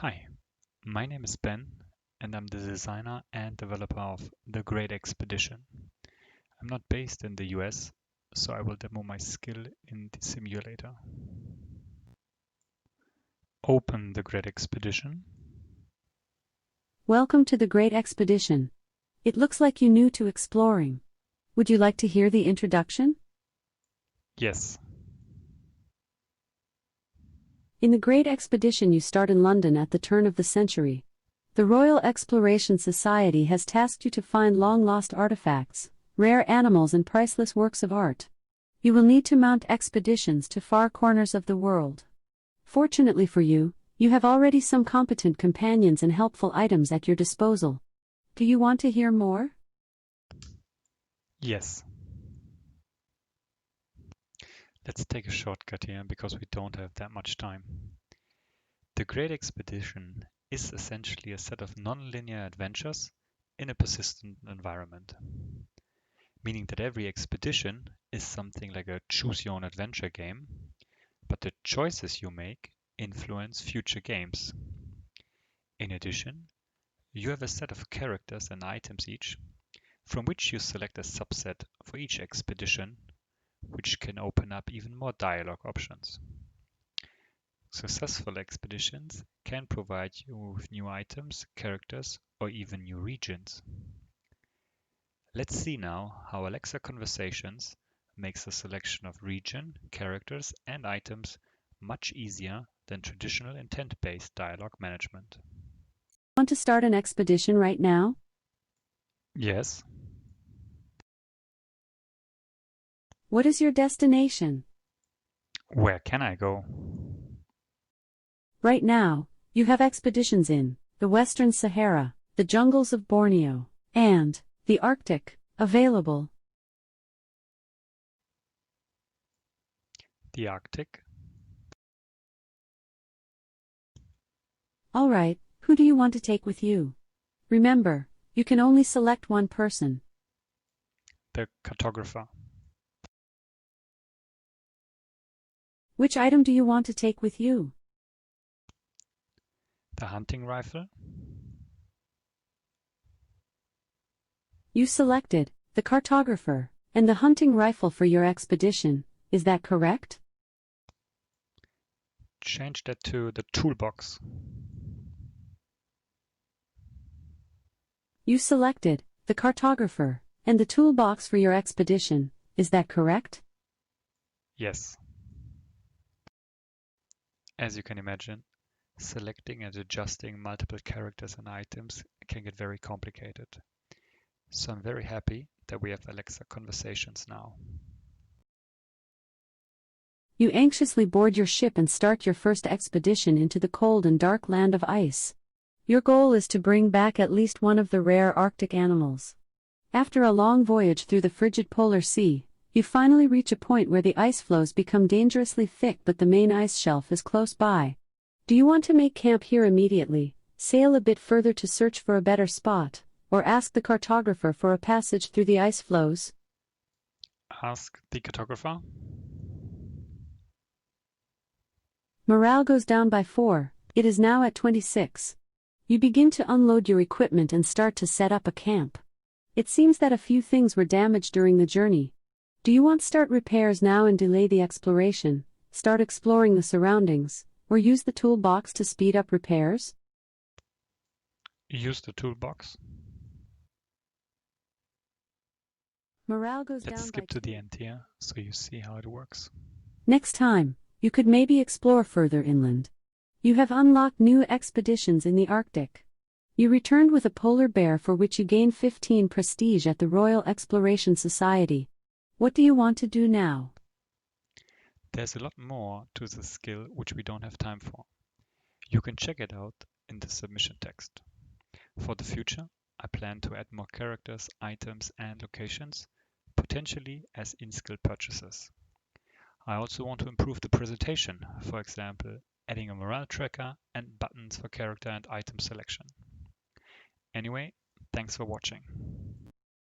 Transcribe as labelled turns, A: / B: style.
A: Hi, my name is Ben, and I'm the designer and developer of The Great Expedition. I'm not based in the US, so I will demo my skill in the simulator. Open The Great Expedition.
B: Welcome to the Great Expedition. It looks like you're new to exploring. Would you like to hear the introduction?
A: Yes.
B: In the Great Expedition, you start in London at the turn of the century. The Royal Exploration Society has tasked you to find long-lost artifacts, rare animals and priceless works of art. You will need to mount expeditions to far corners of the world. Fortunately for you, you have already some competent companions and helpful items at your disposal. Do you want to hear more?
A: Yes. Let's take a shortcut here because we don't have that much time. The Great Expedition is essentially a set of non-linear adventures in a persistent environment, meaning that every expedition is something like a choose-your-own-adventure game, but the choices you make influence future games. In addition, you have a set of characters and items each, from which you select a subset for each expedition, which can open up even more dialogue options. Successful expeditions can provide you with new items, characters, or even new regions. Let's see now how Alexa Conversations makes the selection of region, characters, and items much easier than traditional intent-based dialogue management.
B: Want to start an expedition right now?
A: Yes.
B: What is your destination?
A: Where can I go?
B: Right now, you have expeditions in the Western Sahara, the jungles of Borneo, and the Arctic available.
A: The Arctic.
B: All right, who do you want to take with you? Remember, you can only select one person.
A: The cartographer.
B: Which item do you want to take with you?
A: The hunting rifle.
B: You selected the cartographer and the hunting rifle for your expedition, is that correct?
A: Change that to the toolbox.
B: You selected the cartographer and the toolbox for your expedition, is that correct?
A: Yes. As you can imagine, selecting and adjusting multiple characters and items can get very complicated. So I'm very happy that we have Alexa Conversations now.
B: You anxiously board your ship and start your first expedition into the cold and dark land of ice. Your goal is to bring back at least one of the rare Arctic animals. After a long voyage through the frigid polar sea, you finally reach a point where the ice floes become dangerously thick but the main ice shelf is close by. Do you want to make camp here immediately, sail a bit further to search for a better spot, or ask the cartographer for a passage through the ice floes?
A: Ask the cartographer.
B: Morale goes down by 4, it is now at 26. You begin to unload your equipment and start to set up a camp. It seems that a few things were damaged during the journey. Do you want to start repairs now and delay the exploration, start exploring the surroundings, or use the toolbox to speed up repairs?
A: Use the toolbox.
B: Morale goes
A: Let's
B: down
A: skip
B: by
A: to
B: 2.
A: the end here so you see how it works.
B: Next time, you could maybe explore further inland. You have unlocked new expeditions in the Arctic. You returned with a polar bear for which you gain 15 prestige at the Royal Exploration Society. What do you want to do now?
A: There's a lot more to the skill which we don't have time for. You can check it out in the submission text. For the future, I plan to add more characters, items, and locations, potentially as in-skill purchases. I also want to improve the presentation, for example, adding a morale tracker and buttons for character and item selection. Anyway, thanks for watching.